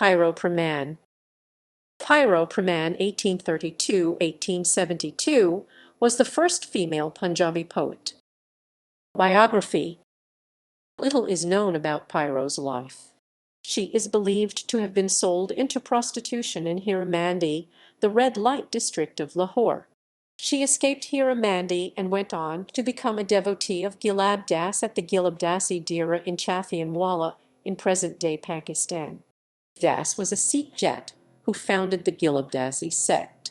Piro Preman. Piro Preman (1832–1872) was the first female Punjabi poet. Biography. Little is known about Piro's life. She is believed to have been sold into prostitution in Hira Mandi, the red light district of Lahore. She escaped Hira Mandi and went on to become a devotee of Gilab Das at the Gilabdasi Dera in Chathianwala in present-day Pakistan. Das was a Sikh Jat who founded the Gilabdasi sect.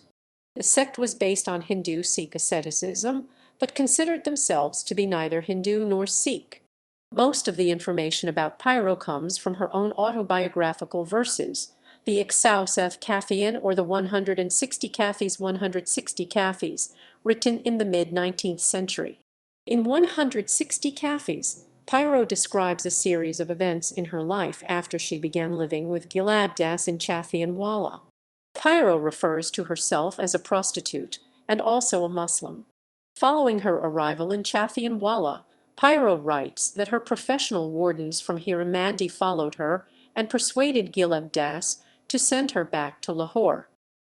The sect was based on Hindu Sikh asceticism, but considered themselves to be neither Hindu nor Sikh. Most of the information about Piro comes from her own autobiographical verses, the Iksausef Kafian or the 160 Kafis, written in the mid-19th century. In 160 Kafis, Piro describes a series of events in her life after she began living with Gilab Das in Chathianwala. Piro refers to herself as a prostitute and also a Muslim. Following her arrival in Chathianwala, Piro writes that her professional wardens from Hira Mandi followed her and persuaded Gilab Das to send her back to Lahore.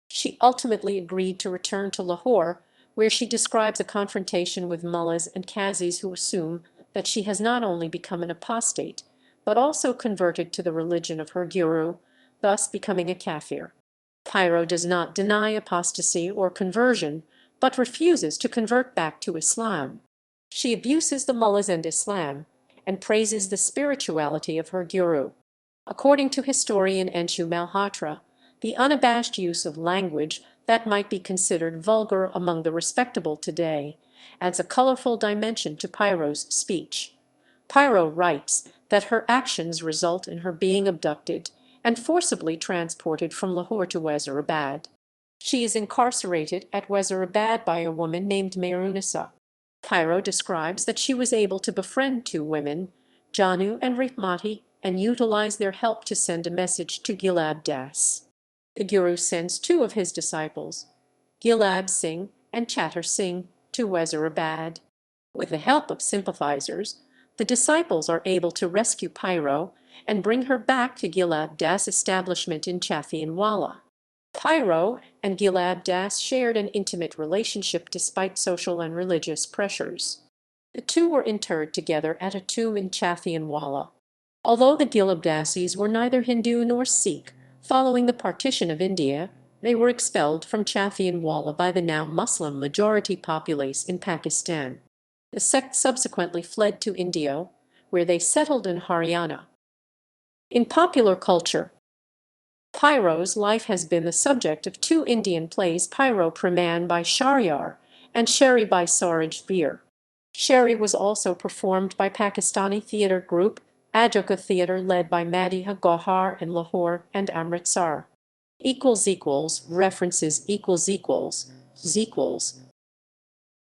She ultimately agreed to return to Lahore, where she describes a confrontation with mullahs and qazis who assume that she has not only become an apostate, but also converted to the religion of her guru, thus becoming a kafir. Piro does not deny apostasy or conversion, but refuses to convert back to Islam. She abuses the mullahs and Islam, and praises the spirituality of her guru. According to historian Enshu Malhotra, the unabashed use of language that might be considered vulgar among the respectable today adds a colorful dimension to Piro's speech. Piro writes that her actions result in her being abducted and forcibly transported from Lahore to Wazirabad. She is incarcerated at Wazirabad by a woman named Mehrunissa. Piro describes that she was able to befriend two women, Janu and Rihmati, and utilize their help to send a message to Gilab Das. The Guru sends two of his disciples, Gilab Singh and Chatter Singh, to Wazirabad. With the help of sympathizers, the disciples are able to rescue Piro and bring her back to Gilab Das' establishment in Chathianwala. Piro and Gilab Das shared an intimate relationship despite social and religious pressures. The two were interred together at a tomb in Chathianwala. Although the Gilabdasis were neither Hindu nor Sikh, following the partition of India, they were expelled from Chathianwala by the now Muslim majority populace in Pakistan. The sect subsequently fled to India, where they settled in Haryana. In popular culture, Piro's life has been the subject of two Indian plays, Piro Preman by Shahriyar and Sheri by Suraj Veer. Sheri was also performed by Pakistani theatre group Ajoka Theatre led by Madiha Gauhar in Lahore and Amritsar. References